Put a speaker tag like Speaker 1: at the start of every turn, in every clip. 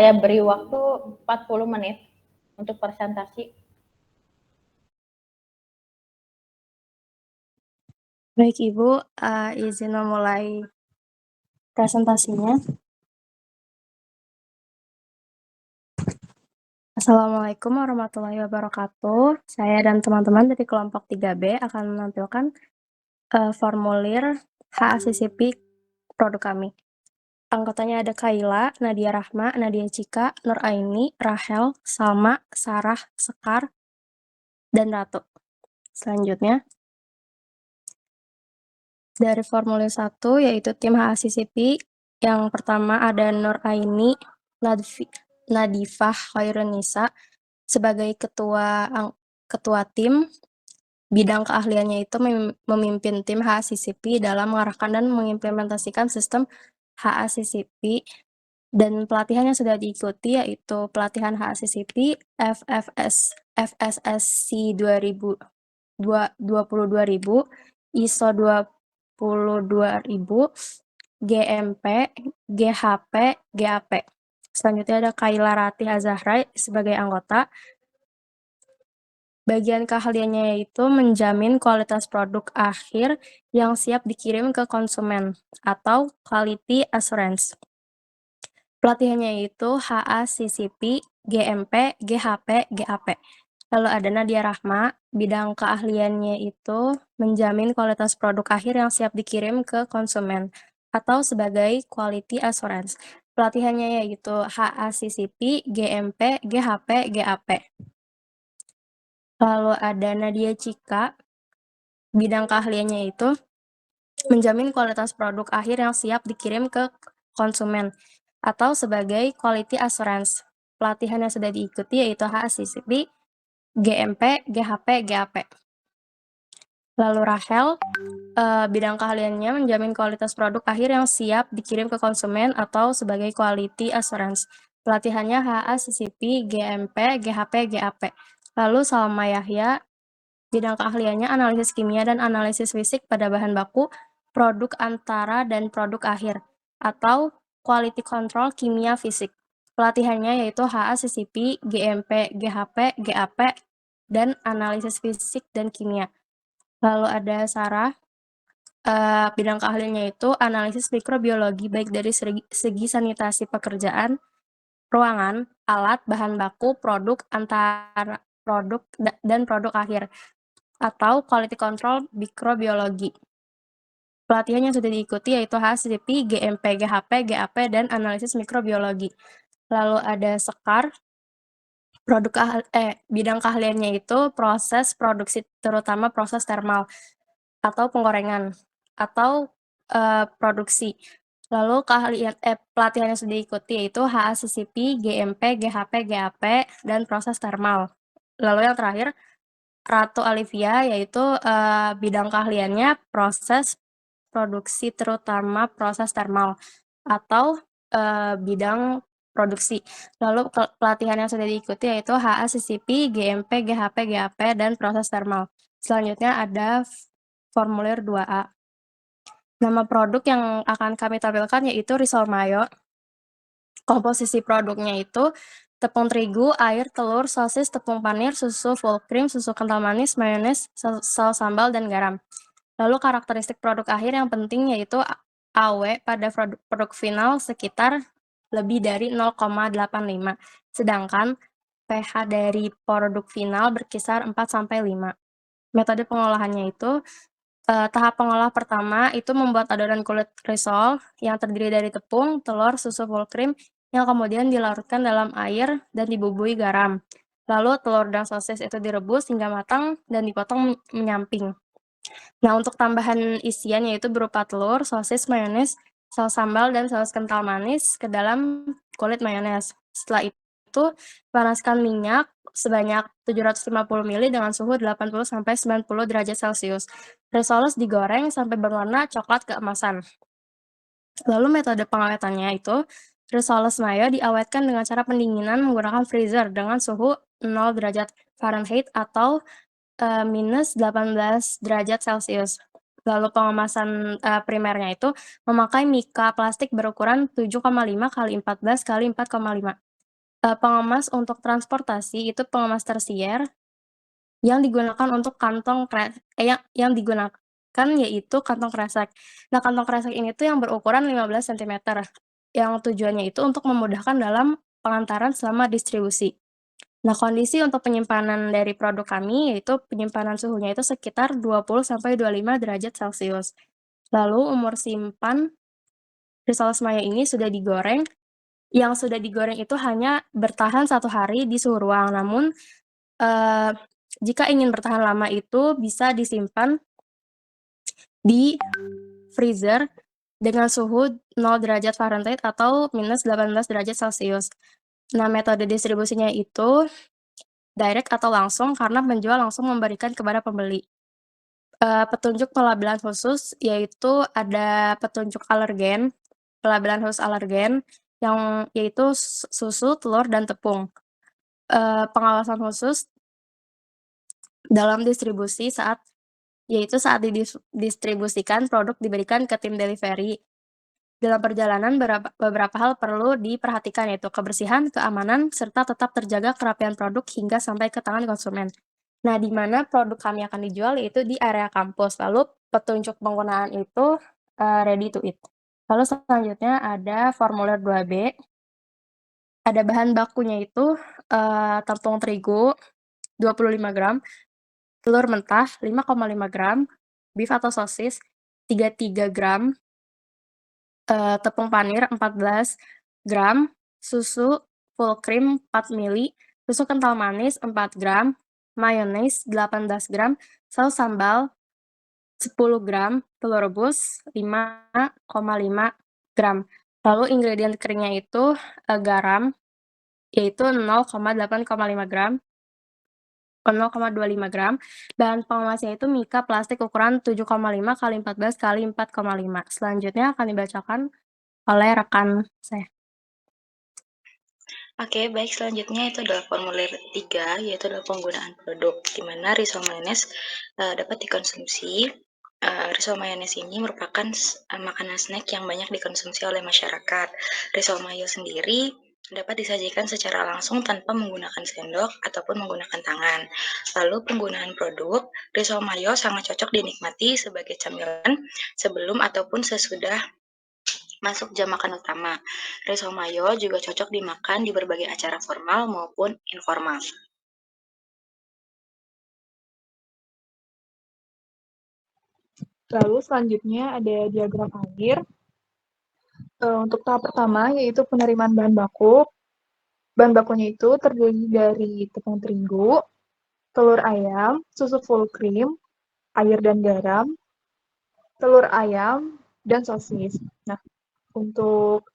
Speaker 1: Saya beri waktu 40 menit untuk presentasi.
Speaker 2: Baik Ibu, izin memulai presentasinya. Assalamualaikum warahmatullahi wabarakatuh. Saya dan teman-teman dari kelompok 3B akan menampilkan formulir HACCP produk kami. Anggotanya ada Kaila, Nadia Rahma, Nadia Cika, Nur Aini, Rahel, Salma, Sarah, Sekar, dan Ratu. Selanjutnya, dari formulir 1 yaitu tim HACCP. Yang pertama ada Nur Aini, Nadifah Khairunisa sebagai ketua tim. Bidang keahliannya itu memimpin tim HACCP dalam mengarahkan dan mengimplementasikan sistem HACCP, dan pelatihan yang sudah diikuti yaitu pelatihan HACCP FSSC 22.000, ISO 22.000, GMP, GHP, GAP. Selanjutnya ada Kaila Ratih Azahra sebagai anggota. Bagian keahliannya yaitu menjamin kualitas produk akhir yang siap dikirim ke konsumen atau quality assurance. Pelatihannya yaitu HACCP, GMP, GHP, GAP. Lalu ada Nadia Rahma, bidang keahliannya itu menjamin kualitas produk akhir yang siap dikirim ke konsumen atau sebagai quality assurance. Pelatihannya yaitu HACCP, GMP, GHP, GAP. Lalu ada Nadia Cika, bidang keahliannya itu menjamin kualitas produk akhir yang siap dikirim ke konsumen atau sebagai quality assurance. Pelatihan yang sudah diikuti yaitu HACCP, GMP, GHP, GAP. Lalu Rahel, bidang keahliannya menjamin kualitas produk akhir yang siap dikirim ke konsumen atau sebagai quality assurance. Pelatihannya HACCP, GMP, GHP, GAP. Lalu Salma Yahya, bidang keahliannya analisis kimia dan analisis fisik pada bahan baku, produk antara dan produk akhir, atau quality control kimia fisik. Pelatihannya yaitu HACCP, GMP, GHP, GAP, dan analisis fisik dan kimia. Lalu ada Sarah, bidang keahliannya itu analisis mikrobiologi baik dari segi sanitasi pekerjaan, ruangan, alat, bahan baku, produk antara produk dan produk akhir, atau quality control mikrobiologi. Pelatihan yang sudah diikuti yaitu HACCP, GMP, GHP, GAP, dan analisis mikrobiologi. Lalu ada Sekar, bidang keahliannya itu proses produksi, terutama proses termal atau penggorengan atau produksi. Lalu pelatihan yang sudah diikuti yaitu HACCP, GMP, GHP, GAP, dan proses termal. Lalu yang terakhir Ratu Alivia, yaitu bidang keahliannya proses produksi, terutama proses termal atau bidang produksi. Lalu pelatihan yang sudah diikuti yaitu HACCP, GMP, GHP, GAP, dan proses termal. Selanjutnya ada formulir 2A. Nama produk yang akan kami tampilkan yaitu risol mayo. Komposisi produknya itu tepung terigu, air, telur, sosis, tepung panir, susu full cream, susu kental manis, mayones, saus sambal, dan garam. Lalu karakteristik produk akhir yang penting yaitu AW pada produk final sekitar lebih dari 0,85, sedangkan pH dari produk final berkisar 4-5. Metode pengolahannya itu tahap pengolah pertama itu membuat adonan kulit risol yang terdiri dari tepung, telur, susu full cream yang kemudian dilarutkan dalam air dan dibumbui garam. Lalu telur dan sosis itu direbus hingga matang dan dipotong menyamping. Nah, untuk tambahan isian yaitu berupa telur, sosis, mayones, saus sambal, dan saus kental manis ke dalam kulit mayones. Setelah itu, panaskan minyak sebanyak 750 ml dengan suhu 80-90 derajat Celcius. Risoles digoreng sampai berwarna coklat keemasan. Lalu metode pengawetannya itu, risoles mayo diawetkan dengan cara pendinginan menggunakan freezer dengan suhu 0 derajat Fahrenheit atau minus 18 derajat Celcius. Lalu pengemasan primernya itu memakai mika plastik berukuran 7,5 x 14 x 4,5. Pengemas untuk transportasi itu pengemas tersier yang digunakan untuk yang digunakan yaitu kantong kresek. Nah, kantong kresek ini tuh yang berukuran 15 sentimeter, yang tujuannya itu untuk memudahkan dalam pengantaran selama distribusi. Nah, kondisi untuk penyimpanan dari produk kami yaitu penyimpanan suhunya itu sekitar 20 sampai 25 derajat Celcius. Lalu umur simpan risol semaya ini sudah digoreng, yang sudah digoreng itu hanya bertahan 1 hari di suhu ruang, namun, eee, jika ingin bertahan lama itu bisa disimpan di freezer dengan suhu 0 derajat Fahrenheit atau minus 18 derajat Celcius. Nah, metode distribusinya itu direct atau langsung karena penjual langsung memberikan kepada pembeli. Petunjuk pelabelan khusus yaitu ada petunjuk alergen, pelabelan khusus alergen yang yaitu susu, telur, dan tepung. Pengawasan khusus dalam distribusi saat didistribusikan produk diberikan ke tim delivery. Dalam perjalanan beberapa hal perlu diperhatikan yaitu kebersihan, keamanan, serta tetap terjaga kerapian produk hingga sampai ke tangan konsumen. Nah, di mana produk kami akan dijual yaitu di area kampus. Lalu petunjuk penggunaan itu, ready to eat. Lalu selanjutnya ada formulir 2B, ada bahan bakunya itu, tepung terigu 25 gram, telur mentah 5,5 gram, beef atau sosis 33 gram, tepung panir 14 gram, susu full cream 4 mili, susu kental manis 4 gram, mayones 18 gram, saus sambal 10 gram, telur rebus 5,5 gram. Lalu ingredient keringnya itu, garam, yaitu 0,25 gram, bahan pengemasnya itu mika plastik ukuran 7,5 kali 14 kali 4,5. Selanjutnya akan dibacakan oleh rekan saya.
Speaker 3: Oke, baik, selanjutnya itu adalah formulir 3, yaitu adalah penggunaan produk, di mana risol mayones dapat dikonsumsi. Risol mayones ini merupakan makanan snack yang banyak dikonsumsi oleh masyarakat. Risol mayo sendiri dapat disajikan secara langsung tanpa menggunakan sendok ataupun menggunakan tangan. Lalu penggunaan produk, risol mayo sangat cocok dinikmati sebagai camilan sebelum ataupun sesudah masuk jam makan utama. Risol mayo juga cocok dimakan di berbagai acara formal maupun informal.
Speaker 4: Lalu selanjutnya ada diagram alir. Untuk tahap pertama yaitu penerimaan bahan baku. Bahan bakunya itu terdiri dari tepung terigu, telur ayam, susu full cream, air dan garam, telur ayam, dan sosis. Nah, untuk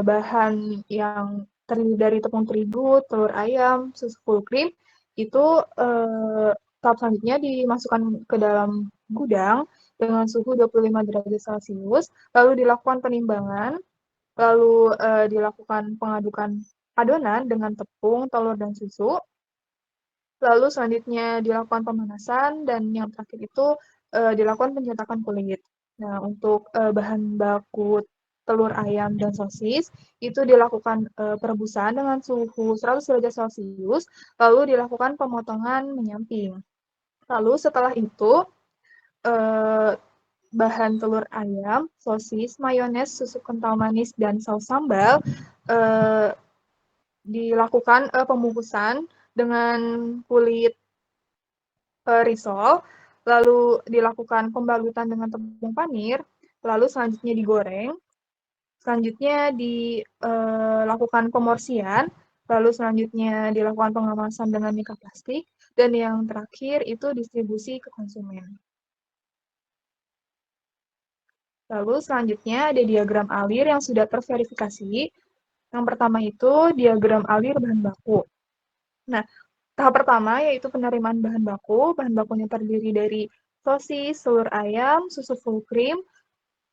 Speaker 4: bahan yang terdiri dari tepung terigu, telur ayam, susu full cream, itu tahap selanjutnya dimasukkan ke dalam gudang dengan suhu 25 derajat Celcius, lalu dilakukan penimbangan, lalu dilakukan pengadukan adonan dengan tepung, telur, dan susu, lalu selanjutnya dilakukan pemanasan, dan yang terakhir itu dilakukan pencetakan kulit. Nah, untuk bahan baku telur ayam dan sosis itu dilakukan perebusan dengan suhu 100 derajat Celcius, lalu dilakukan pemotongan menyamping. Lalu setelah itu bahan telur ayam, sosis, mayones, susu kental manis, dan saus sambal dilakukan pembungkusan dengan kulit risol, lalu dilakukan pembalutan dengan tepung panir, lalu selanjutnya digoreng, selanjutnya dilakukan pemorsian, lalu selanjutnya dilakukan pengemasan dengan mika plastik, dan yang terakhir itu distribusi ke konsumen. Lalu selanjutnya ada diagram alir yang sudah terverifikasi. Yang pertama itu diagram alir bahan baku. Nah, tahap pertama yaitu penerimaan bahan baku. Bahan bakunya terdiri dari sosis, telur ayam, susu full cream,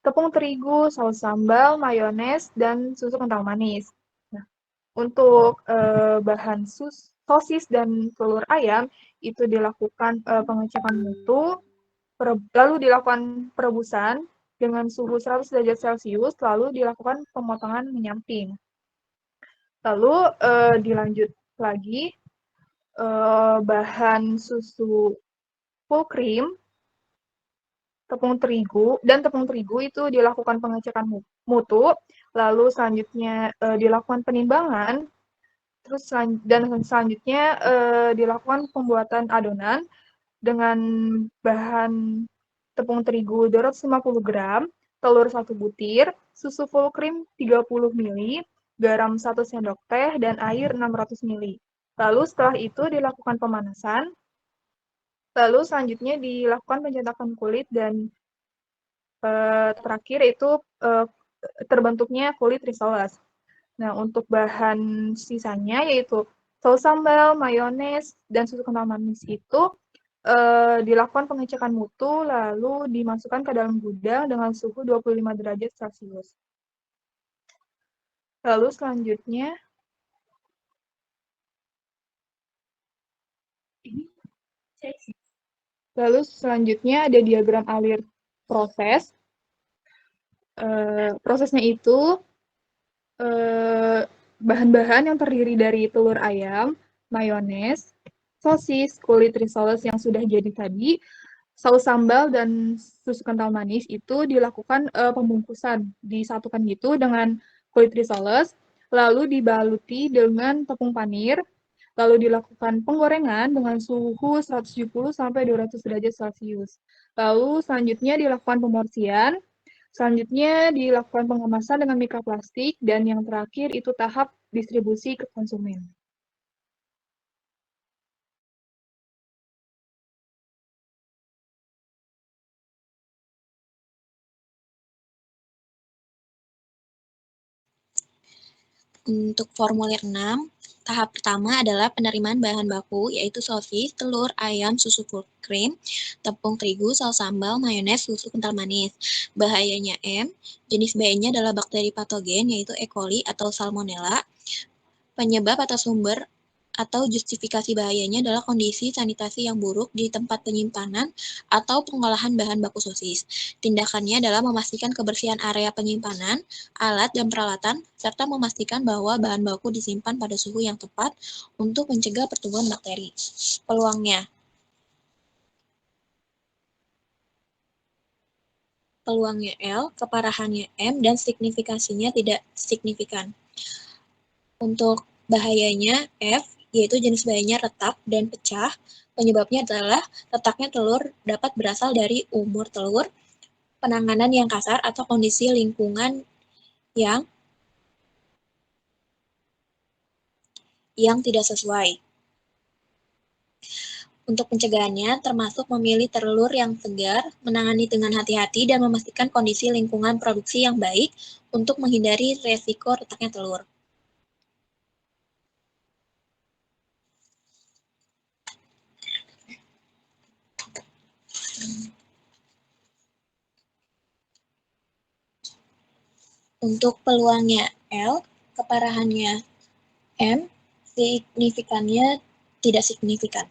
Speaker 4: tepung terigu, saus sambal, mayones, dan susu kental manis. Nah, untuk bahan sosis dan telur ayam itu dilakukan pengecekan mutu, lalu dilakukan perebusan dengan suhu 100 derajat Celcius, lalu dilakukan pemotongan menyamping. Lalu dilanjut lagi bahan susu full cream, tepung terigu itu dilakukan pengecekan mutu, lalu selanjutnya dilakukan penimbangan, dan selanjutnya dilakukan pembuatan adonan dengan bahan tepung terigu 250 gram, telur 1 butir, susu full cream 30 ml, garam 1 sendok teh, dan air 600 ml. Lalu setelah itu dilakukan pemanasan, lalu selanjutnya dilakukan pencetakan kulit, dan terakhir itu terbentuknya kulit risoles. Nah, untuk bahan sisanya yaitu saus sambal, mayones, dan susu kental manis itu dilakukan pengecekan mutu, lalu dimasukkan ke dalam gudang dengan suhu 25 derajat Celcius. Lalu selanjutnya ada diagram alir proses. Prosesnya itu bahan-bahan yang terdiri dari telur ayam, mayones, sosis, kulit risoles yang sudah jadi tadi, saus sambal, dan susu kental manis itu dilakukan pembungkusan, disatukan gitu dengan kulit risoles, lalu dibaluti dengan tepung panir, lalu dilakukan penggorengan dengan suhu 170 sampai 200 derajat Celcius. Lalu selanjutnya dilakukan pemorsian, selanjutnya dilakukan pengemasan dengan mikroplastik, dan yang terakhir itu tahap distribusi ke konsumen.
Speaker 3: Untuk formulir 6, tahap pertama adalah penerimaan bahan baku, yaitu sosis, telur, ayam, susu full cream, tepung terigu, saus sambal, mayones, susu kental manis. Bahayanya M, jenis bahayanya adalah bakteri patogen, yaitu E. coli atau Salmonella. Penyebab atau sumber atau justifikasi bahayanya adalah kondisi sanitasi yang buruk di tempat penyimpanan atau pengolahan bahan baku sosis. Tindakannya adalah memastikan kebersihan area penyimpanan, alat dan peralatan, serta memastikan bahwa bahan baku disimpan pada suhu yang tepat untuk mencegah pertumbuhan bakteri. Peluangnya L, keparahannya M, dan signifikasinya tidak signifikan. Untuk bahayanya F, yaitu jenis bahayanya retak dan pecah. Penyebabnya adalah retaknya telur dapat berasal dari umur telur, penanganan yang kasar, atau kondisi lingkungan yang tidak sesuai. Untuk pencegahannya, termasuk memilih telur yang segar, menangani dengan hati-hati, dan memastikan kondisi lingkungan produksi yang baik untuk menghindari resiko retaknya telur. Untuk peluangnya L, keparahannya M, signifikannya tidak signifikan.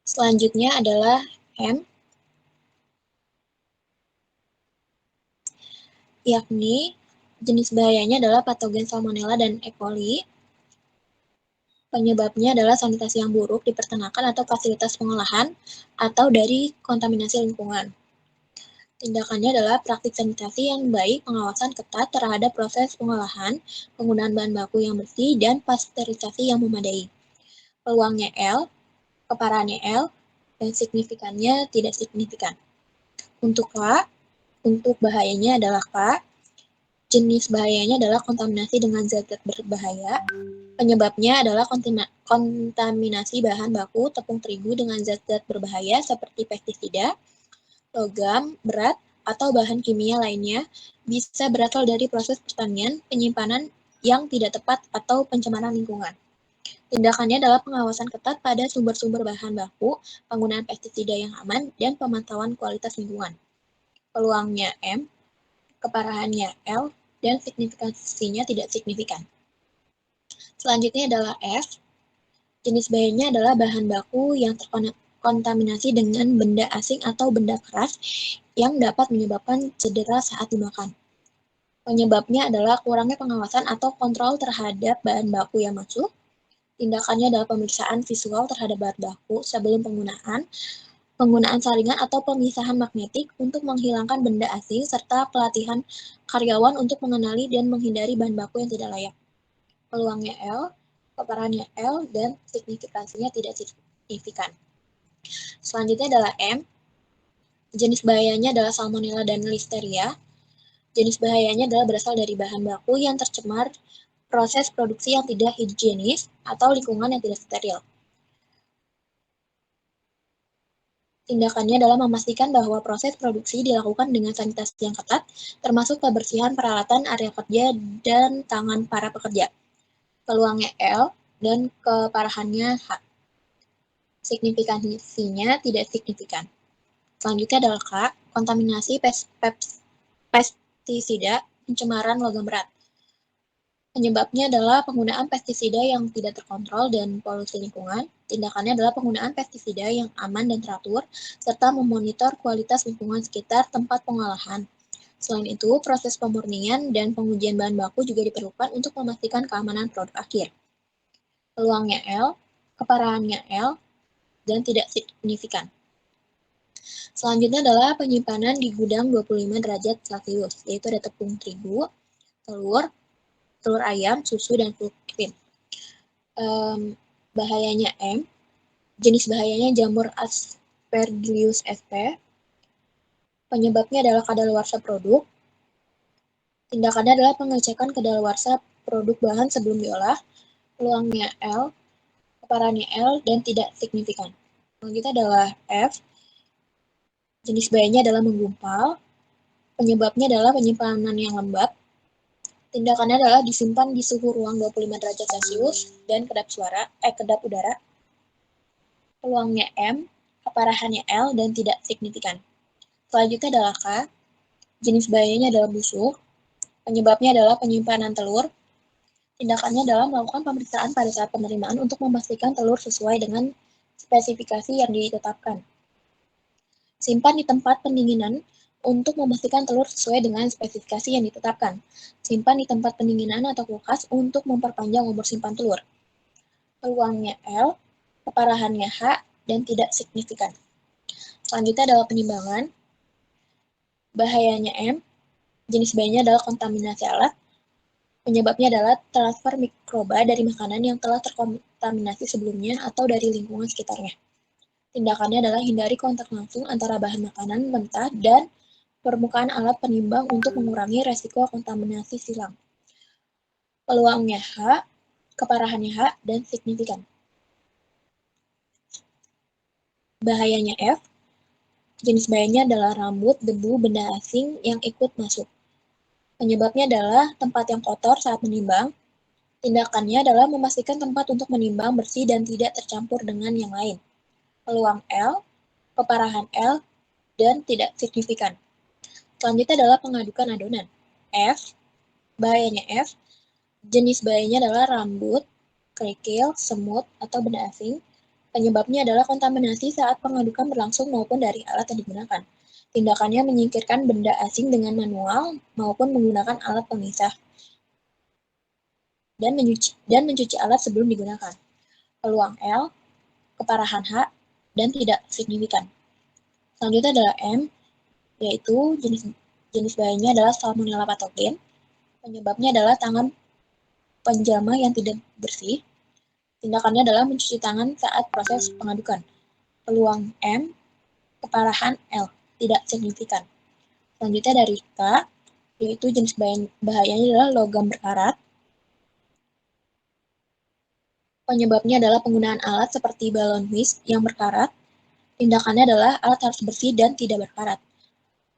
Speaker 3: Selanjutnya adalah M, yakni jenis bahayanya adalah patogen Salmonella dan E. coli. Penyebabnya adalah sanitasi yang buruk di peternakan atau fasilitas pengolahan atau dari kontaminasi lingkungan. Tindakannya adalah praktik sanitasi yang baik, pengawasan ketat terhadap proses pengolahan, penggunaan bahan baku yang bersih, dan pasteurisasi yang memadai. Peluangnya L, keparahannya L, dan signifikannya tidak signifikan. Untuk K, untuk bahayanya adalah K, jenis bahayanya adalah kontaminasi dengan zat-zat berbahaya. Penyebabnya adalah kontaminasi bahan baku tepung terigu dengan zat-zat berbahaya seperti pestisida, logam, berat, atau bahan kimia lainnya, bisa berasal dari proses pertanian, penyimpanan yang tidak tepat, atau pencemaran lingkungan. Tindakannya adalah pengawasan ketat pada sumber-sumber bahan baku, penggunaan pestisida yang aman, dan pemantauan kualitas lingkungan. Peluangnya M, keparahannya L, dan signifikasinya tidak signifikan. Selanjutnya adalah F, jenis bahayanya adalah bahan baku yang terkontaminasi dengan benda asing atau benda keras yang dapat menyebabkan cedera saat dimakan. Penyebabnya adalah kurangnya pengawasan atau kontrol terhadap bahan baku yang masuk. Tindakannya adalah pemeriksaan visual terhadap bahan baku sebelum penggunaan saringan atau pemisahan magnetik untuk menghilangkan benda asing, serta pelatihan karyawan untuk mengenali dan menghindari bahan baku yang tidak layak. Peluangnya L, keparahannya L, dan signifikansinya tidak signifikan. Selanjutnya adalah M. Jenis bahayanya adalah Salmonella dan Listeria. Jenis bahayanya adalah berasal dari bahan baku yang tercemar, proses produksi yang tidak higienis, atau lingkungan yang tidak steril. Tindakannya adalah memastikan bahwa proses produksi dilakukan dengan sanitasi yang ketat, termasuk kebersihan peralatan, area kerja, dan tangan para pekerja. Peluangnya L, dan keparahannya H. Signifikansinya tidak signifikan. Selanjutnya adalah K, kontaminasi pestisida, pencemaran logam berat. Penyebabnya adalah penggunaan pestisida yang tidak terkontrol dan polusi lingkungan. Tindakannya adalah penggunaan pestisida yang aman dan teratur, serta memonitor kualitas lingkungan sekitar tempat pengolahan. Selain itu, proses pemurnian dan pengujian bahan baku juga diperlukan untuk memastikan keamanan produk akhir. Peluangnya L, keparahannya L, dan tidak signifikan. Selanjutnya adalah penyimpanan di gudang 25 derajat Celcius, yaitu ada tepung terigu, telur ayam, susu, dan full cream. Bahayanya M, jenis bahayanya jamur Aspergillus sp. Penyebabnya adalah kadaluarsa produk. Tindakannya adalah pengecekan kadaluarsa produk bahan sebelum diolah. Peluangnya L, keparahannya L, dan tidak signifikan. Selanjutnya adalah F, jenis bahayanya adalah menggumpal. Penyebabnya adalah penyimpanan yang lembab. Tindakannya adalah disimpan di suhu ruang 25 derajat Celcius dan kedap udara. Peluangnya M, keparahannya L, dan tidak signifikan. Selanjutnya adalah K, jenis bahayanya adalah busuk. Penyebabnya adalah penyimpanan telur. Tindakannya adalah melakukan pemeriksaan pada saat penerimaan untuk memastikan telur sesuai dengan spesifikasi yang ditetapkan. Simpan di tempat pendinginan untuk memastikan telur sesuai dengan spesifikasi yang ditetapkan. Simpan di tempat pendinginan atau kulkas untuk memperpanjang umur simpan telur. Peluangnya L, keparahannya H, dan tidak signifikan. Selanjutnya adalah penimbangan. Bahayanya M, jenis bahayanya adalah kontaminasi alat. Penyebabnya adalah transfer mikroba dari makanan yang telah terkontaminasi sebelumnya atau dari lingkungan sekitarnya. Tindakannya adalah hindari kontak langsung antara bahan makanan mentah dan permukaan alat penimbang untuk mengurangi resiko kontaminasi silang. Peluangnya H, keparahannya H, dan signifikan. Bahayanya F, jenis bahayanya adalah rambut, debu, benda asing yang ikut masuk. Penyebabnya adalah tempat yang kotor saat menimbang. Tindakannya adalah memastikan tempat untuk menimbang bersih dan tidak tercampur dengan yang lain. Peluang L, keparahan L, dan tidak signifikan. Selanjutnya adalah pengadukan adonan. F, bahayanya F, jenis bahayanya adalah rambut, kerikil, semut, atau benda asing. Penyebabnya adalah kontaminasi saat pengadukan berlangsung maupun dari alat yang digunakan. Tindakannya menyingkirkan benda asing dengan manual maupun menggunakan alat pemisah. Dan mencuci alat sebelum digunakan. Peluang L, keparahan H, dan tidak signifikan. Selanjutnya adalah M, yaitu jenis bahayanya adalah Salmonella patogen. Penyebabnya adalah tangan penjamah yang tidak bersih. Tindakannya adalah mencuci tangan saat proses pengadukan. Peluang M, keparahan L, tidak signifikan. Selanjutnya dari K, yaitu jenis bahayanya adalah logam berkarat. Penyebabnya adalah penggunaan alat seperti balon whisk yang berkarat. Tindakannya adalah alat harus bersih dan tidak berkarat.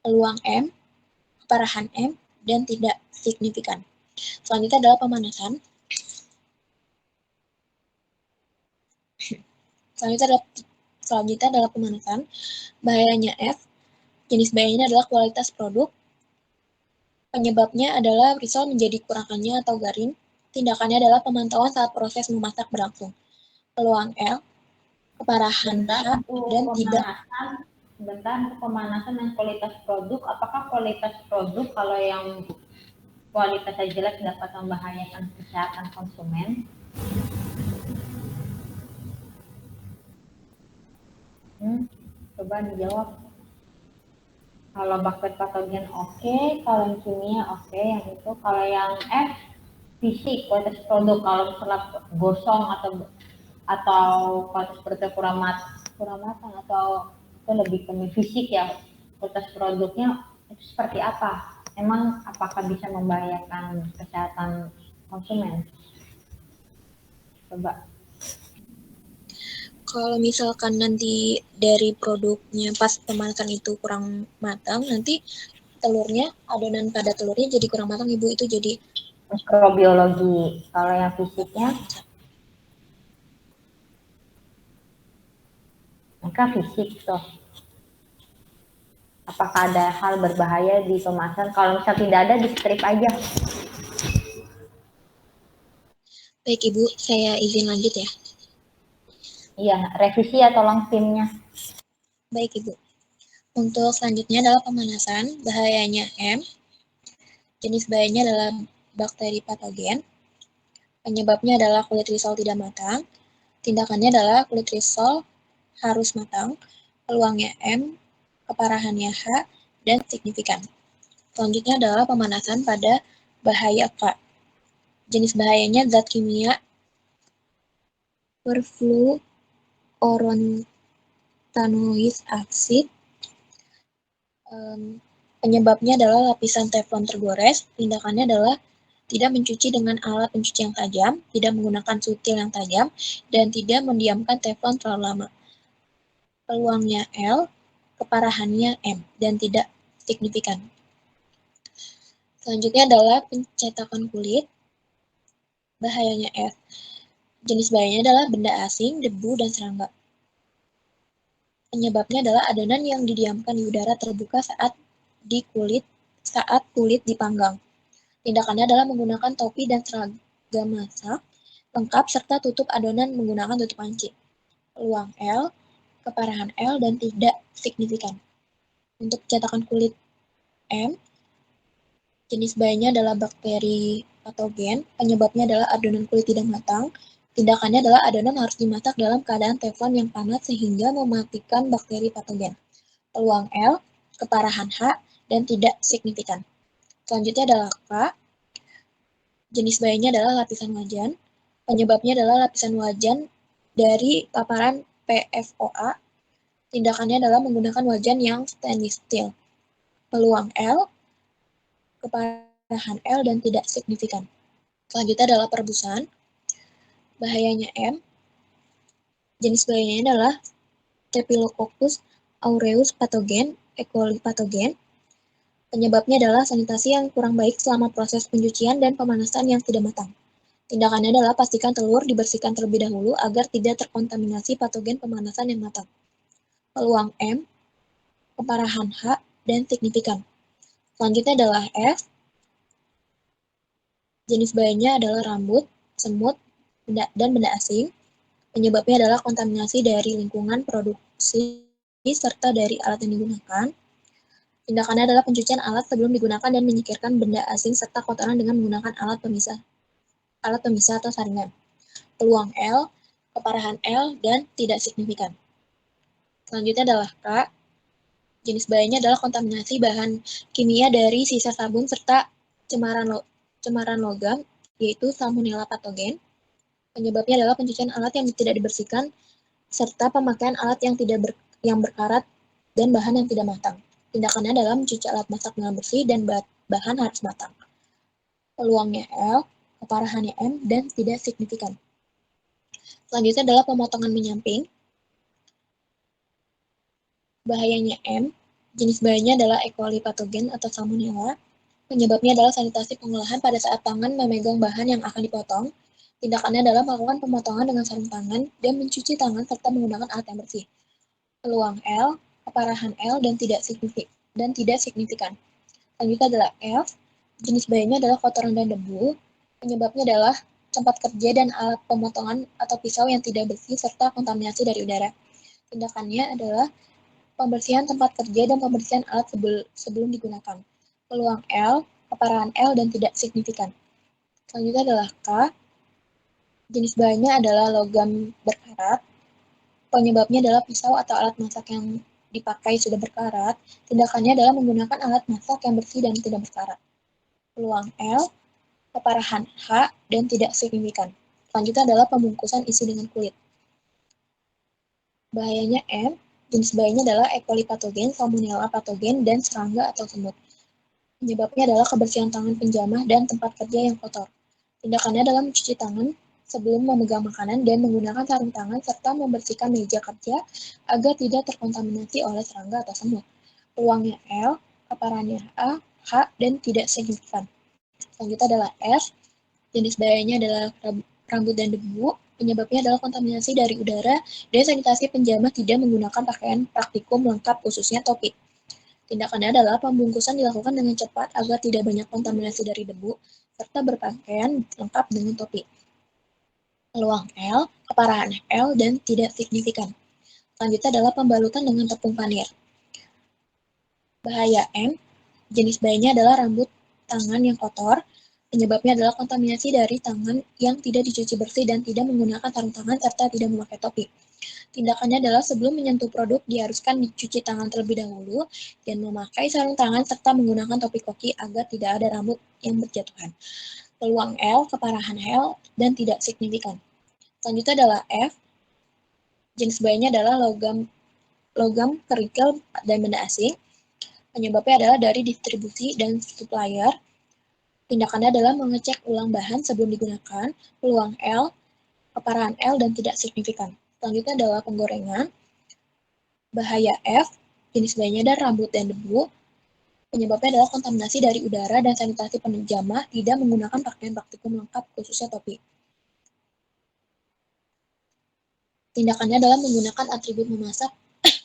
Speaker 3: Peluang M, keparahan M, dan tidak signifikan. Selanjutnya adalah pemanasan. Selanjutnya adalah pemanasan. Bahayanya F, jenis bahayanya adalah kualitas produk. Penyebabnya adalah risol menjadi kurang kenyal atau garing. Tindakannya adalah pemantauan saat proses memasak berlangsung. Peluang L, keparahan H, dan tidak.
Speaker 1: Sebentar, untuk pemanasan dan kualitas produk, apakah kualitas produk kalau yang kualitasnya jelek dapat membahayakan kesehatan konsumen? Coba dijawab. Kalau bakteri patogen oke, kalau yang kimia oke, yang itu. Kalau yang F, fisik, kualitas produk. Kalau misalnya gosong atau kualitas produk kurang matang atau itu lebih ke fisik ya, kualitas produknya itu seperti apa? Emang apakah bisa membahayakan kesehatan konsumen? Coba.
Speaker 5: Kalau misalkan nanti dari produknya pas pemanasan itu kurang matang, nanti telurnya, adonan pada telurnya jadi kurang matang, Ibu. Itu jadi
Speaker 1: mikrobiologi. Kalau yang fisiknya, maka fisik tuh. Apakah ada hal berbahaya di pemasaran? Kalau misal tidak ada, di strip aja.
Speaker 5: baik, Ibu. Saya izin lanjut ya.
Speaker 1: Iya, revisi ya tolong timnya.
Speaker 5: Baik, Ibu. Untuk selanjutnya adalah pemanasan. Bahayanya M. Jenis bahayanya adalah bakteri patogen. Penyebabnya adalah kulit risol tidak matang. Tindakannya adalah kulit risol harus matang. Peluangnya M. Keparahannya H. Dan signifikan. Selanjutnya adalah pemanasan pada bahaya K. Jenis bahayanya zat kimia perfluorontanoic acid. Penyebabnya adalah lapisan teflon tergores. Tindakannya adalah tidak mencuci dengan alat pencuci yang tajam, tidak menggunakan sutil yang tajam, dan tidak mendiamkan teflon terlalu lama. Peluangnya L, keparahannya M, dan tidak signifikan. Selanjutnya adalah pencetakan kulit. Bahayanya F. Jenis bahayanya adalah benda asing, debu, dan serangga. Penyebabnya adalah adonan yang didiamkan di udara terbuka saat kulit dipanggang. Tindakannya adalah menggunakan topi dan seragam masak lengkap serta tutup adonan menggunakan tutup panci. Peluang L, keparahan L, dan tidak signifikan. Untuk cetakan kulit M, jenis bahayanya adalah bakteri patogen. Penyebabnya adalah adonan kulit tidak matang. Tindakannya adalah adonan harus dimasak dalam keadaan teflon yang panas sehingga mematikan bakteri patogen. Peluang L, keparahan H, dan tidak signifikan. Selanjutnya adalah K. Jenis bahayanya adalah lapisan wajan. Penyebabnya adalah lapisan wajan dari paparan PFOA. Tindakannya adalah menggunakan wajan yang stainless steel. Peluang L, keparahan L, dan tidak signifikan. Selanjutnya adalah perebusan. Bahayanya M. Jenis bahayanya adalah Staphylococcus aureus patogen, E. coli patogen. Penyebabnya adalah sanitasi yang kurang baik selama proses pencucian dan pemanasan yang tidak matang. Tindakannya adalah pastikan telur dibersihkan terlebih dahulu agar tidak terkontaminasi patogen pemanasan yang matang. Peluang M, keparahan H, dan signifikan. Selanjutnya adalah F. Jenis bahayanya adalah rambut, semut, dan benda asing. Penyebabnya adalah kontaminasi dari lingkungan produksi serta dari alat yang digunakan. Tindakannya adalah pencucian alat sebelum digunakan dan menyingkirkan benda asing serta kotoran dengan menggunakan alat pemisah atau saringan. Peluang L, keparahan L, dan tidak signifikan. Selanjutnya adalah K. Jenis bahayanya adalah kontaminasi bahan kimia dari sisa sabun serta cemaran logam, yaitu salmonella patogen. Penyebabnya adalah pencucian alat yang tidak dibersihkan serta pemakaian alat yang berkarat dan bahan yang tidak matang. Tindakannya adalah mencuci alat masak dengan bersih dan bahan harus matang. Peluangnya L, keparahannya M, dan tidak signifikan. Selanjutnya adalah pemotongan menyamping. Bahayanya M. Jenis bahayanya adalah E. coli patogen atau salmonella. Penyebabnya adalah sanitasi pengolahan pada saat tangan memegang bahan yang akan dipotong. Tindakannya adalah melakukan pemotongan dengan sarung tangan dan mencuci tangan serta menggunakan alat yang bersih. Peluang L, keparahan L, dan tidak signifikan. Selanjutnya adalah F. Jenis bahayanya adalah kotoran dan debu. Penyebabnya adalah tempat kerja dan alat pemotongan atau pisau yang tidak bersih serta kontaminasi dari udara. Tindakannya adalah pembersihan tempat kerja dan pembersihan alat sebelum digunakan. Peluang L, keparahan L, dan tidak signifikan. Selanjutnya adalah K. Jenis bahannya adalah logam berkarat. Penyebabnya adalah pisau atau alat masak yang dipakai sudah berkarat. Tindakannya adalah menggunakan alat masak yang bersih dan tidak berkarat. Peluang L, keparahan H, dan tidak signifikan. Selanjutnya adalah pembungkusan isi dengan kulit. Bahayanya M, jenis bahayanya adalah E. coli patogen, Salmonella patogen, dan serangga atau semut. Penyebabnya adalah kebersihan tangan penjamah dan tempat kerja yang kotor. Tindakannya adalah mencuci tangan sebelum memegang makanan dan menggunakan sarung tangan serta membersihkan meja kerja agar tidak terkontaminasi oleh serangga atau semut. Peluangnya L, keparahannya A, H, dan tidak signifikan. Selanjutnya adalah S, jenis bahayanya adalah rambut dan debu. Penyebabnya adalah kontaminasi dari udara dan sanitasi penjamah tidak menggunakan pakaian praktikum lengkap khususnya topi. Tindakannya adalah pembungkusan dilakukan dengan cepat agar tidak banyak kontaminasi dari debu, serta berpakaian lengkap dengan topi. Peluang L, keparahan L, dan tidak signifikan. Selanjutnya adalah pembalutan dengan tepung panir. Bahaya M, jenis bahayanya adalah rambut tangan yang kotor. Penyebabnya adalah kontaminasi dari tangan yang tidak dicuci bersih dan tidak menggunakan sarung tangan serta tidak memakai topi. Tindakannya adalah sebelum menyentuh produk diharuskan dicuci tangan terlebih dahulu dan memakai sarung tangan serta menggunakan topi koki agar tidak ada rambut yang berjatuhan. Peluang L, keparahan L, dan tidak signifikan. Selanjutnya adalah F. Jenis bahayanya adalah logam, kerikil, dan benda asing. Penyebabnya adalah dari distribusi dan supplier. Tindakannya adalah mengecek ulang bahan sebelum digunakan. Peluang L, keparahan L, dan tidak signifikan. Selanjutnya adalah penggorengan. Bahaya F, jenis bahayanya adalah rambut dan debu. Penyebabnya adalah kontaminasi dari udara dan sanitasi penjamah tidak menggunakan pakaian praktikum lengkap khususnya topi. Tindakannya adalah menggunakan atribut memasak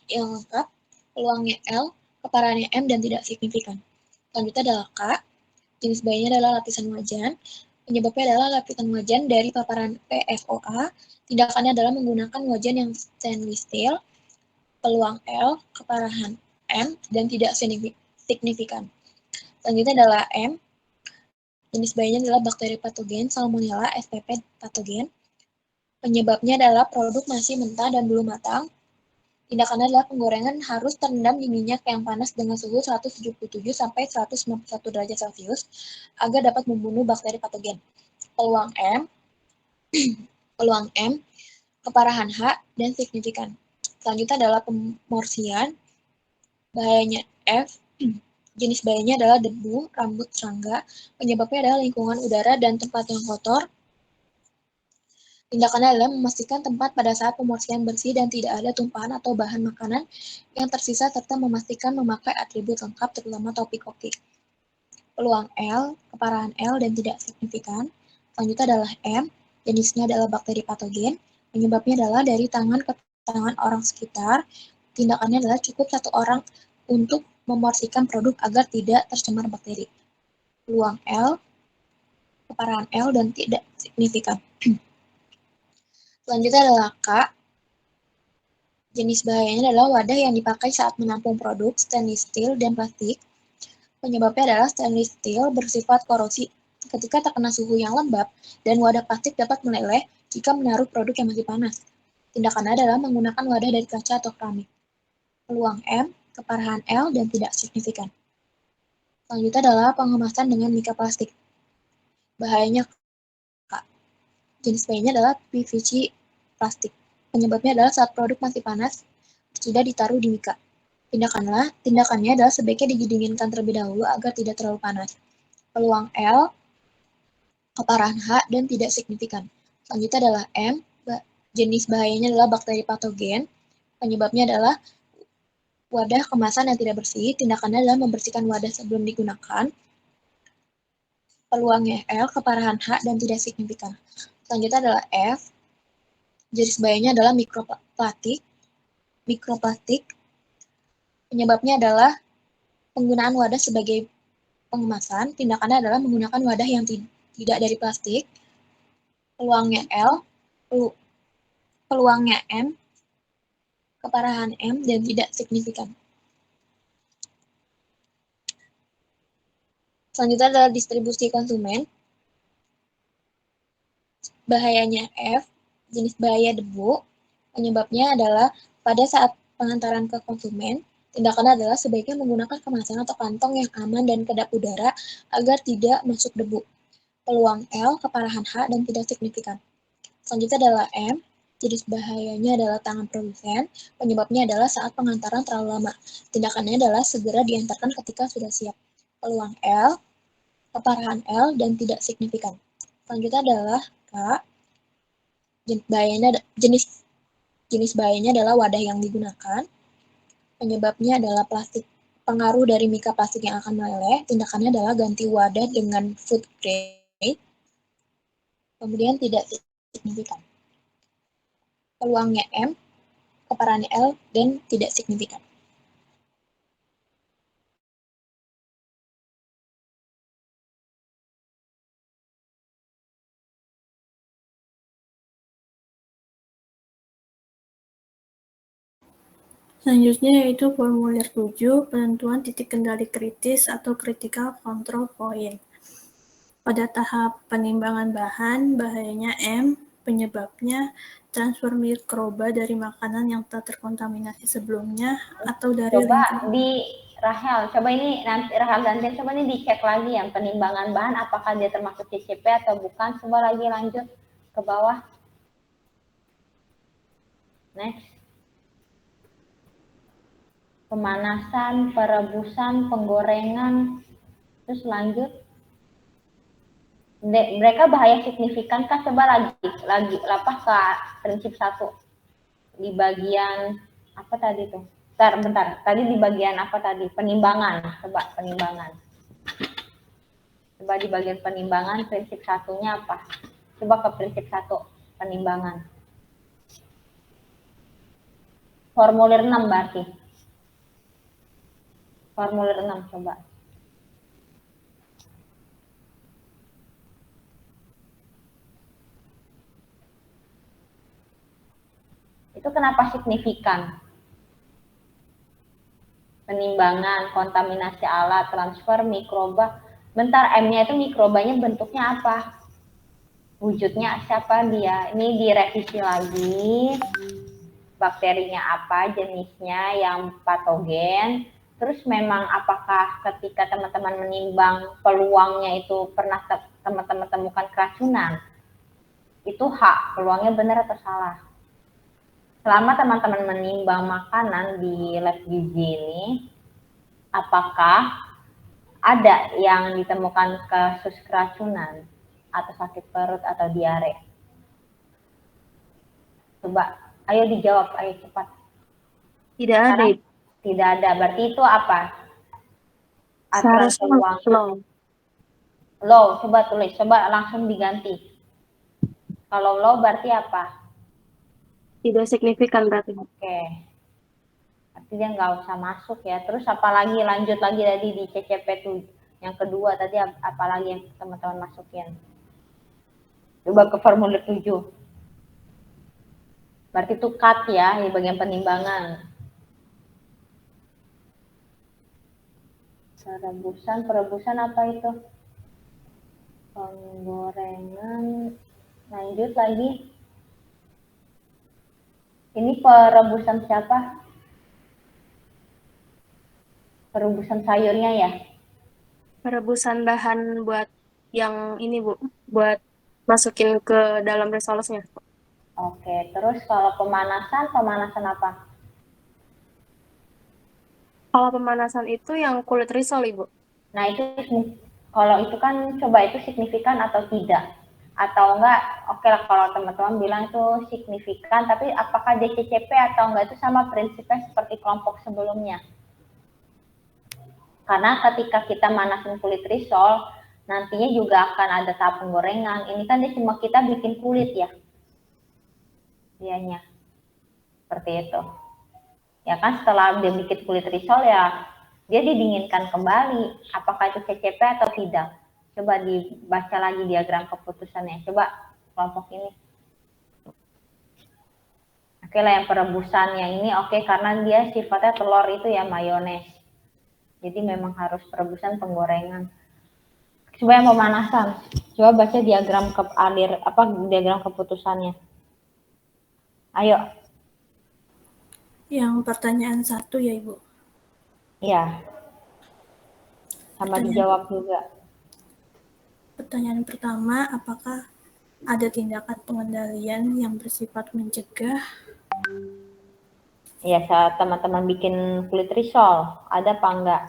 Speaker 5: yang lengkap. Peluangnya L, keparahannya M, dan tidak signifikan. Selanjutnya adalah K. Jenis bahayanya adalah lapisan wajan. Penyebabnya adalah lapisan wajan dari paparan PFOA. Tindakannya adalah menggunakan wajan yang stainless steel. Peluang L, keparahan M, dan tidak signifikan. Selanjutnya adalah M. Jenis bahayanya adalah bakteri patogen, Salmonella spp patogen. Penyebabnya adalah produk masih mentah dan belum matang. Tindakannya adalah penggorengan harus terendam di minyak yang panas dengan suhu 177 sampai 191 derajat Celcius agar dapat membunuh bakteri patogen. Peluang M, keparahan H, dan signifikan. Selanjutnya adalah pemorsian. Bahayanya F, jenis bahayanya adalah debu, rambut serangga. Penyebabnya adalah lingkungan udara dan tempat yang kotor. Tindakannya adalah memastikan tempat pada saat pemorsian bersih dan tidak ada tumpahan atau bahan makanan yang tersisa serta memastikan memakai atribut lengkap terutama topi koki. Peluang L, keparahan L, dan tidak signifikan. Selanjutnya adalah M, jenisnya adalah bakteri patogen. Penyebabnya adalah dari tangan ke tangan orang sekitar. Tindakannya adalah cukup satu orang untuk memorsikan produk agar tidak tercemar bakteri. Peluang L, keparahan L, dan tidak signifikan. Selanjutnya adalah K. Jenis bahayanya adalah wadah yang dipakai saat menampung produk stainless steel dan plastik. Penyebabnya adalah stainless steel bersifat korosi ketika terkena suhu yang lembab dan wadah plastik dapat meleleh jika menaruh produk yang masih panas. Tindakannya adalah menggunakan wadah dari kaca atau keramik. Peluang M, keparahan L, dan tidak signifikan. Selanjutnya adalah pengemasan dengan mikroplastik. Bahayanya K. Jenis bahayanya adalah PVC plastik. Penyebabnya adalah saat produk masih panas, sudah ditaruh di mika. Tindakannya adalah sebaiknya didinginkan terlebih dahulu agar tidak terlalu panas. Peluang L, keparahan H, dan tidak signifikan. Selanjutnya adalah M, jenis bahayanya adalah bakteri patogen. Penyebabnya adalah wadah kemasan yang tidak bersih. Tindakannya adalah membersihkan wadah sebelum digunakan. Peluangnya L, keparahan H, dan tidak signifikan. Selanjutnya adalah F, jenis bahayanya adalah mikroplastik. Penyebabnya adalah penggunaan wadah sebagai pengemasan. Tindakannya adalah menggunakan wadah yang tidak dari plastik. Peluangnya L, peluangnya M, keparahan M, dan tidak signifikan. Selanjutnya adalah distribusi konsumen. Bahayanya F, jenis bahaya debu. Penyebabnya adalah pada saat pengantaran ke konsumen, tindakan adalah sebaiknya menggunakan kemasan atau kantong yang aman dan kedap udara agar tidak masuk debu. Peluang L, keparahan H, dan tidak signifikan. Selanjutnya adalah M, jenis bahayanya adalah tangan produsen. Penyebabnya adalah saat pengantaran terlalu lama. Tindakannya adalah segera diantarkan ketika sudah siap. Peluang L, keparahan L, dan tidak signifikan. Selanjutnya adalah K, jenis bahayanya adalah wadah yang digunakan. Penyebabnya adalah plastik. Pengaruh dari mika plastik yang akan meleleh. Tindakannya adalah ganti wadah dengan food grade. Kemudian tidak signifikan. Peluangnya M, keparahan L, dan tidak signifikan.
Speaker 6: Selanjutnya yaitu formulir 7, penentuan titik kendali kritis atau critical control point. Pada tahap penimbangan bahan, bahayanya M, penyebabnya transfer mikroba dari makanan yang telah terkontaminasi sebelumnya atau dari
Speaker 1: Coba di Rahel, coba ini nanti Rahel gantian, coba ini dicek lagi yang penimbangan bahan apakah dia termasuk CCP atau bukan. Coba lagi lanjut ke bawah. Next. Pemanasan, perebusan, penggorengan, terus lanjut. Mereka bahaya signifikan kah? Coba lagi lapas ke prinsip 1 di bagian apa tadi tuh? Bentar. Tadi di bagian apa tadi? Penimbangan. Coba penimbangan. Coba di bagian penimbangan prinsip 1-nya apa? Coba ke prinsip 1 penimbangan. Formulir 6 berarti. Formulir 6 coba. Itu kenapa signifikan? Penimbangan, kontaminasi alat, transfer, mikroba. Bentar, M-nya itu mikrobanya bentuknya apa? Wujudnya siapa dia? Ini direvisi lagi. Bakterinya apa, jenisnya yang patogen. Terus memang apakah ketika teman-teman menimbang peluangnya itu pernah teman-teman temukan keracunan? Itu H, peluangnya benar atau salah? Selama teman-teman menimbang makanan di lab gizi ini, apakah ada yang ditemukan kasus keracunan atau sakit perut atau diare? Coba, ayo dijawab, ayo cepat.
Speaker 2: Tidak ada.
Speaker 1: Tidak ada, berarti itu apa? Aturan peluang. Low, coba tulis, coba langsung diganti. Kalau low berarti apa?
Speaker 2: Tidak signifikan berarti.
Speaker 1: Oke. Berarti dia nggak usah masuk ya. Terus apalagi lanjut lagi tadi di CCP tuh yang kedua tadi apalagi yang teman-teman masukin? Coba ke formulir 7. Berarti itu cut ya di bagian penimbangan. Perebusan apa itu? Penggorengan. Lanjut lagi. Ini perebusan siapa? Perebusan sayurnya ya?
Speaker 2: Perebusan bahan buat yang ini Bu, buat masukin ke dalam resolesnya.
Speaker 1: Oke, terus kalau pemanasan apa?
Speaker 2: Kalau pemanasan itu yang kulit risol Ibu.
Speaker 1: Nah itu kalau itu kan coba itu signifikan atau tidak? Atau enggak, oke lah kalau teman-teman bilang itu signifikan, tapi apakah dia CCP atau enggak itu sama prinsipnya seperti kelompok sebelumnya. Karena ketika kita manasin kulit risol, nantinya juga akan ada tahap penggorengan. Ini kan dia cuma kita bikin kulit ya. Dianya. Seperti itu. Ya kan setelah dia bikin kulit risol ya, dia didinginkan kembali. Apakah itu CCP atau tidak? Coba dibaca lagi diagram keputusannya. Coba kelompok ini. Oke lah yang perebusan yang ini oke karena dia sifatnya telur itu ya mayones. Jadi memang harus perebusan penggorengan. Coba yang pemanasan. Coba baca diagram diagram keputusannya. Ayo.
Speaker 6: Yang pertanyaan 1 ya, Ibu.
Speaker 1: Iya. Sama dijawab juga.
Speaker 6: Pertanyaan pertama, apakah ada tindakan pengendalian yang bersifat mencegah?
Speaker 1: Ya, saat teman-teman bikin kulit risol, ada apa enggak?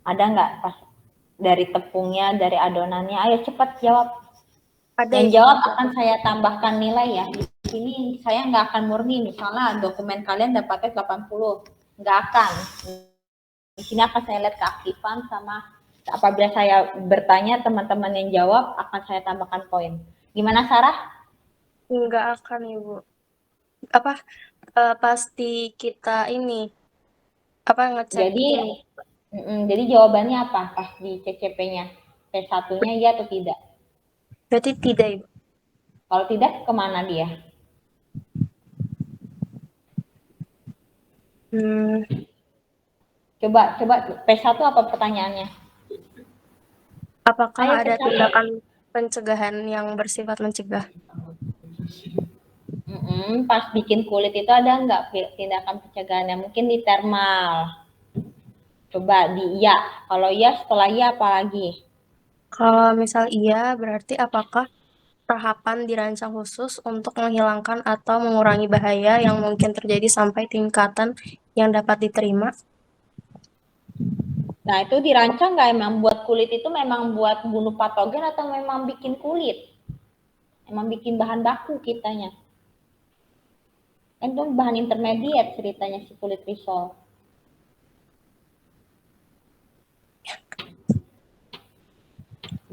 Speaker 1: Ada enggak pas dari tepungnya, dari adonannya? Ayo cepat jawab.
Speaker 2: Ada
Speaker 1: Yang
Speaker 2: Ibu.
Speaker 1: jawab akan saya tambahkan nilai ya. Di sini saya nggak akan murni, misalnya dokumen kalian dapatnya 80, nggak akan. Di sini akan saya lihat keaktifan sama apabila saya bertanya teman-teman yang jawab akan saya tambahkan poin. Gimana Sarah?
Speaker 2: Nggak akan Ibu. Apa pasti kita ini ngecek
Speaker 1: Jadi
Speaker 2: ini.
Speaker 1: jadi jawabannya apa pas di CCP-nya? P1-nya iya atau tidak?
Speaker 2: Berarti tidak Ibu.
Speaker 1: Kalau tidak, kemana dia? Coba P1 apa pertanyaannya?
Speaker 2: Apakah
Speaker 1: Ayo
Speaker 2: ada
Speaker 1: P1.
Speaker 2: tindakan pencegahan yang bersifat mencegah?
Speaker 1: Pas bikin kulit itu ada nggak tindakan pencegahannya? Mungkin di thermal. Coba di iya. Kalau iya, setelah iya apa lagi?
Speaker 2: Kalau misal iya, berarti apakah tahapan dirancang khusus untuk menghilangkan atau mengurangi bahaya yang mungkin terjadi sampai tingkatan yang dapat diterima?
Speaker 1: Nah, itu dirancang nggak emang buat kulit itu memang buat bunuh patogen atau memang bikin kulit? Emang bikin bahan baku kitanya. Kan itu bahan intermediate ceritanya si kulit risol.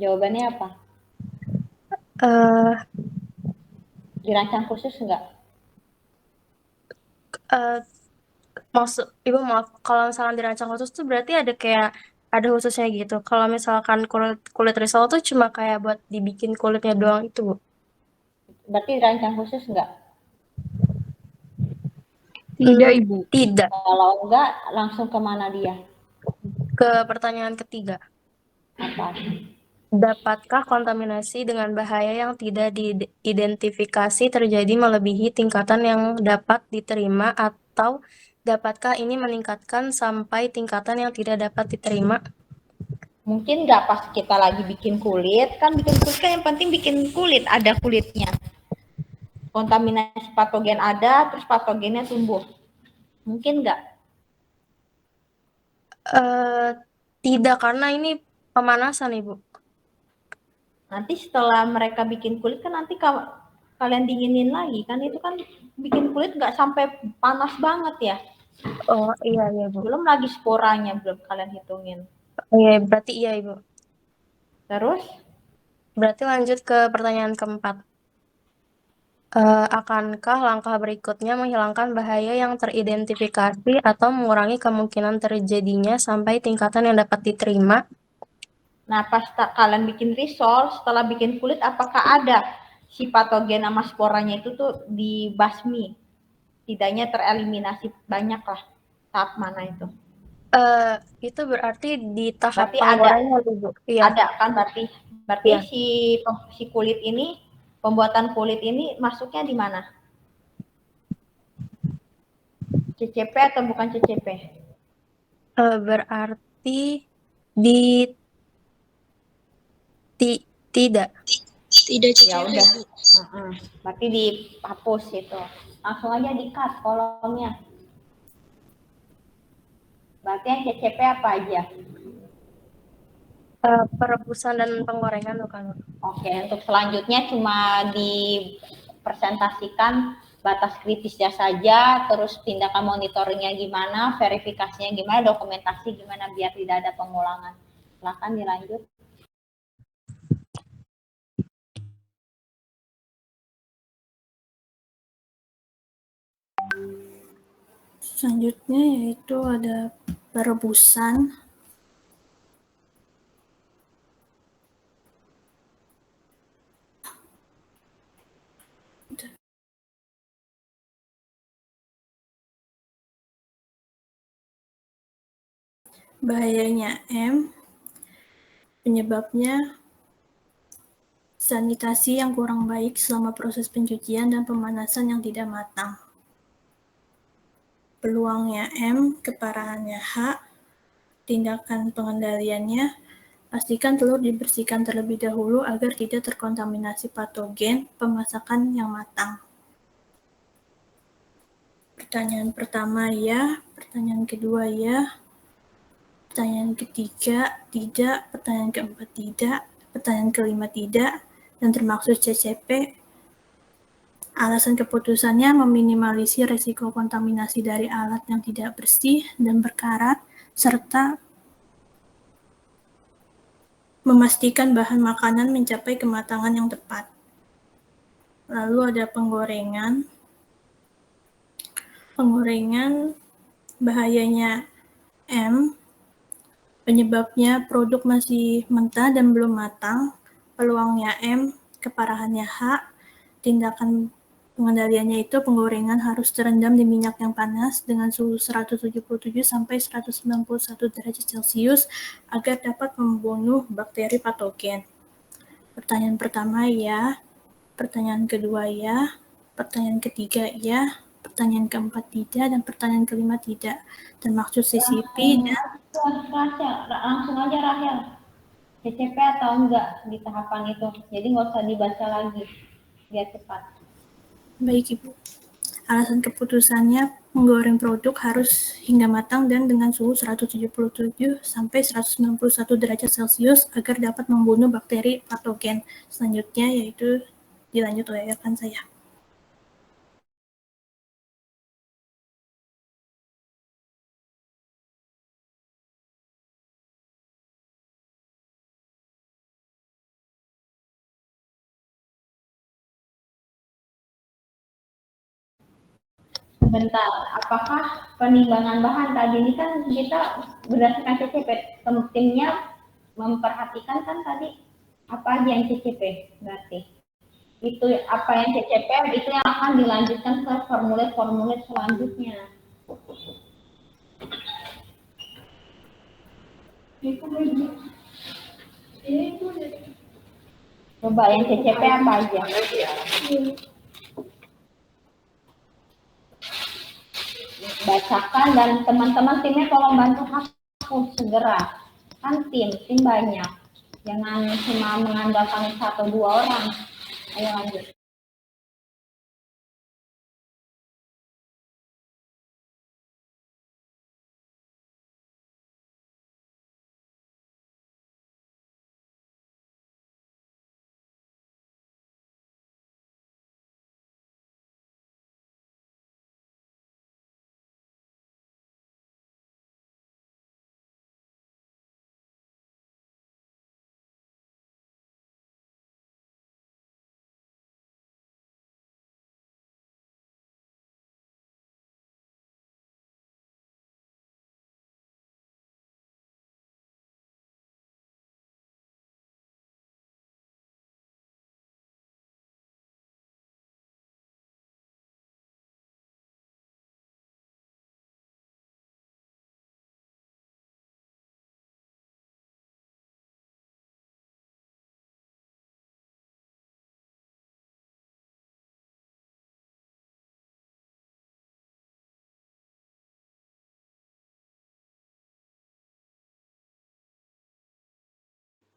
Speaker 1: Jawabannya apa?
Speaker 2: Eh,
Speaker 1: Dirancang khusus nggak?
Speaker 2: Ibu maaf, kalau misalkan dirancang khusus tuh berarti ada kayak ada khususnya gitu. Kalau misalkan kulit risol tuh cuma kayak buat dibikin kulitnya doang itu, Bu.
Speaker 1: Berarti dirancang khusus nggak?
Speaker 4: Tidak, Ibu.
Speaker 2: Tidak.
Speaker 1: Kalau enggak, langsung kemana dia?
Speaker 2: Ke pertanyaan ketiga.
Speaker 1: Apa?
Speaker 2: Dapatkah kontaminasi dengan bahaya yang tidak diidentifikasi terjadi melebihi tingkatan yang dapat diterima atau dapatkah ini meningkatkan sampai tingkatan yang tidak dapat diterima?
Speaker 1: Mungkin nggak pas kita lagi bikin kulit, kan bikin kulit kan yang penting bikin kulit, ada kulitnya. Kontaminasi patogen ada, terus patogennya tumbuh. Mungkin nggak?
Speaker 2: Tidak, karena ini pemanasan, Ibu.
Speaker 1: Nanti setelah mereka bikin kulit kan nanti kalian dinginin lagi kan, itu kan bikin kulit nggak sampai panas banget ya.
Speaker 2: Oh iya Bu.
Speaker 1: Belum lagi sporanya belum kalian hitungin.
Speaker 2: Oh iya, berarti iya Ibu.
Speaker 1: Terus?
Speaker 2: Berarti lanjut ke pertanyaan keempat. Akankah langkah berikutnya menghilangkan bahaya yang teridentifikasi atau mengurangi kemungkinan terjadinya sampai tingkatan yang dapat diterima?
Speaker 1: Nah, pas kalian bikin risol, setelah bikin kulit, apakah ada si patogen sama sporanya itu tuh dibasmi? Tidaknya tereliminasi banyak lah. Tahap mana itu?
Speaker 2: Itu berarti di tahap
Speaker 1: Berarti
Speaker 2: penggorengan, Ibu. Iya.
Speaker 1: Ada kan berarti
Speaker 2: Iya.
Speaker 1: si kulit ini, pembuatan kulit ini masuknya di mana? CCP atau bukan CCP?
Speaker 2: Berarti di tidak.
Speaker 5: Tidak
Speaker 1: Ya
Speaker 5: CCP,
Speaker 1: udah.
Speaker 5: Bu.
Speaker 1: Berarti dihapus itu. Langsung aja di-cut kolomnya. Berarti yang CCP apa aja?
Speaker 2: Perebusan dan penggorengan bukan?
Speaker 1: Oke, untuk selanjutnya cuma dipresentasikan batas kritisnya saja, terus tindakan monitoringnya gimana, verifikasinya gimana, dokumentasi gimana biar tidak ada pengulangan. Silakan dilanjut.
Speaker 6: Selanjutnya yaitu ada perebusan. bahayanya M, penyebabnya sanitasi yang kurang baik selama proses pencucian dan pemanasan yang tidak matang. Peluangnya M, keparahannya H, tindakan pengendaliannya, pastikan telur dibersihkan terlebih dahulu agar tidak terkontaminasi patogen pemasakan yang matang. Pertanyaan pertama ya, pertanyaan kedua ya, pertanyaan ketiga tidak, pertanyaan keempat tidak, pertanyaan kelima tidak, dan termaksud CCP. Alasan keputusannya meminimalisir risiko kontaminasi dari alat yang tidak bersih dan berkarat, serta memastikan bahan makanan mencapai kematangan yang tepat. Lalu ada penggorengan. Penggorengan bahayanya M, penyebabnya produk masih mentah dan belum matang. Peluangnya M, keparahannya H, tindakan pengendaliannya itu penggorengan harus terendam di minyak yang panas dengan suhu 177 sampai 191 derajat Celcius agar dapat membunuh bakteri patogen. Pertanyaan pertama ya, pertanyaan kedua ya, pertanyaan ketiga ya, pertanyaan keempat tidak, dan pertanyaan kelima tidak. Termaksud CCP dan
Speaker 1: langsung aja Rahel. CCP atau enggak di tahapan itu. Jadi nggak usah dibaca lagi, biar cepat.
Speaker 6: baik Ibu. Alasan keputusannya menggoreng produk harus hingga matang dan dengan suhu 177 sampai 191 derajat Celcius agar dapat membunuh bakteri patogen. Selanjutnya yaitu dilanjut oleh rekan saya.
Speaker 1: Bentar, apakah penimbangan bahan tadi ini kan kita berdasarkan CCP, timnya memperhatikan kan tadi apa aja yang CCP berarti itu apa yang CCP itu yang akan dilanjutkan ke formulir-formulir selanjutnya. Coba yang CCP apa aja? Bacakan dan teman-teman timnya tolong bantu hapus segera. Kan tim banyak. Jangan cuma mengandalkan 1-2 orang. Ayo lanjut.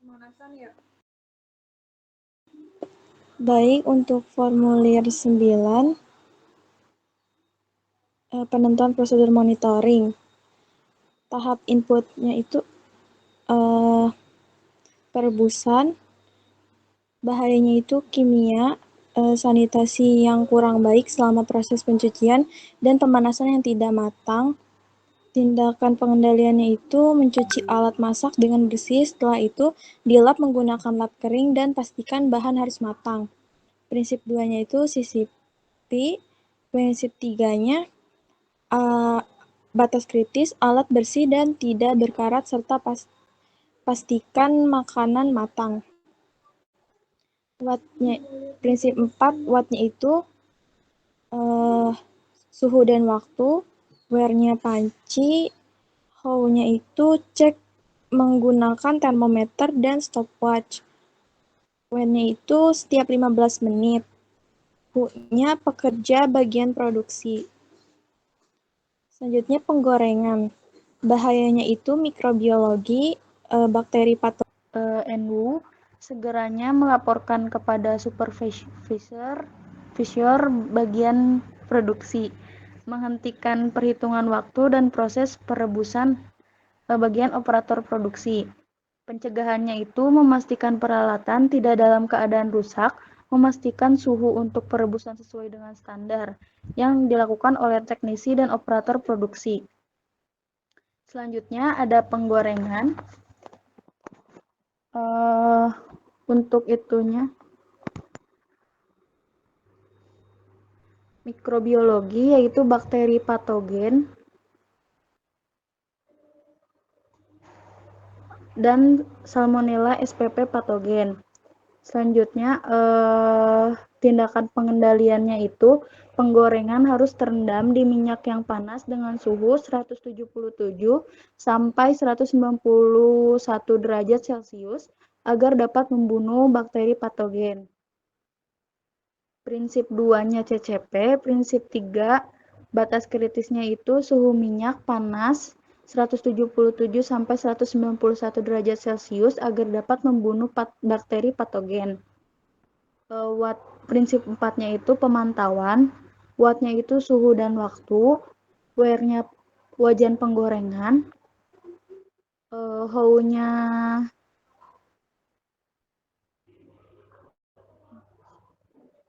Speaker 4: Pemanasan ya.
Speaker 7: Baik, untuk formulir 9, penentuan prosedur monitoring. Tahap inputnya itu perebusan, bahayanya itu kimia, sanitasi yang kurang baik selama proses pencucian, dan pemanasan yang tidak matang. Tindakan pengendaliannya itu mencuci alat masak dengan bersih, setelah itu dilap menggunakan lap kering dan pastikan bahan harus matang. Prinsip 2-nya itu CCP, prinsip 3-nya batas kritis, alat bersih dan tidak berkarat, serta pastikan makanan matang. Wattnya, prinsip 4, wattnya itu suhu dan waktu, wear-nya panci, How-nya itu cek menggunakan termometer dan stopwatch. When-nya itu setiap 15 menit. Who-nya pekerja bagian produksi. Selanjutnya penggorengan. Bahayanya itu mikrobiologi, bakteri
Speaker 8: NU segeranya melaporkan kepada supervisor bagian produksi, menghentikan perhitungan waktu dan proses perebusan bagian operator produksi. Pencegahannya itu memastikan peralatan tidak dalam keadaan rusak, memastikan suhu untuk perebusan sesuai dengan standar yang dilakukan oleh teknisi dan operator produksi. Selanjutnya ada penggorengan. Untuk itunya mikrobiologi yaitu bakteri patogen dan Salmonella spp patogen. Selanjutnya tindakan pengendaliannya itu penggorengan harus terendam di minyak yang panas dengan suhu 177 sampai 191 derajat Celcius agar dapat membunuh bakteri patogen. Prinsip 2-nya CCP, prinsip 3 batas kritisnya itu suhu minyak panas 177 sampai 191 derajat Celcius agar dapat membunuh bakteri patogen. Prinsip 4-nya itu pemantauan, watt-nya itu suhu dan waktu, where-nya wajan penggorengan, how-nya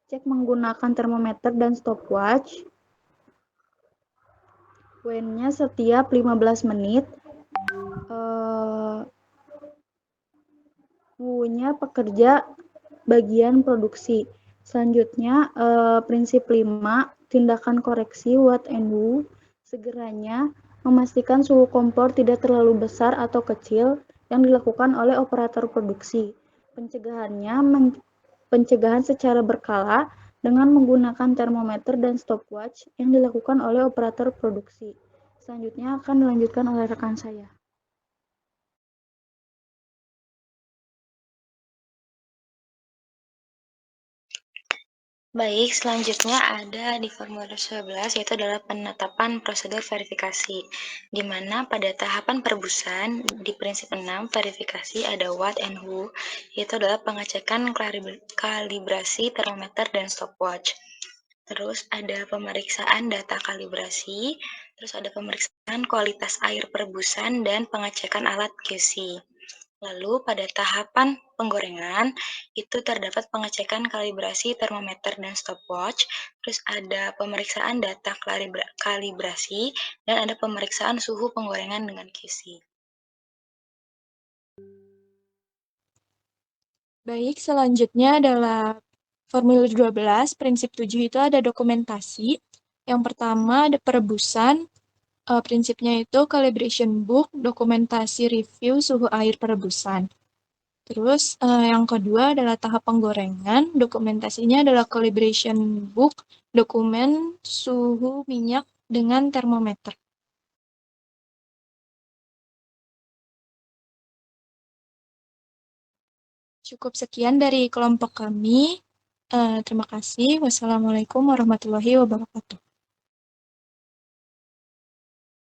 Speaker 8: cek menggunakan termometer dan stopwatch, when-nya setiap 15 menit, who-nya pekerja bagian produksi. Selanjutnya prinsip 5, tindakan koreksi watt and who, segeranya memastikan suhu kompor tidak terlalu besar atau kecil yang dilakukan oleh operator produksi. Pencegahan secara berkala dengan menggunakan termometer dan stopwatch yang dilakukan oleh operator produksi. Selanjutnya akan dilanjutkan oleh rekan saya.
Speaker 3: Baik, selanjutnya ada di formulir 11 yaitu adalah penetapan prosedur verifikasi, di mana pada tahapan perebusan di prinsip 6 verifikasi ada what and who, yaitu adalah pengecekan kalibrasi termometer dan stopwatch. Terus ada pemeriksaan data kalibrasi, terus ada pemeriksaan kualitas air perebusan dan pengecekan alat QC. Lalu pada tahapan penggorengan itu terdapat pengecekan kalibrasi termometer dan stopwatch, terus ada pemeriksaan data kalibrasi, dan ada pemeriksaan suhu penggorengan dengan QC.
Speaker 4: Baik, selanjutnya adalah formulir 12, prinsip 7 itu ada dokumentasi. Yang pertama ada perebusan, prinsipnya itu calibration book, dokumentasi review suhu air perebusan. Terus yang kedua adalah tahap penggorengan, dokumentasinya adalah calibration book, dokumen suhu minyak dengan termometer. Cukup sekian dari kelompok kami. Terima kasih. Wassalamualaikum warahmatullahi wabarakatuh.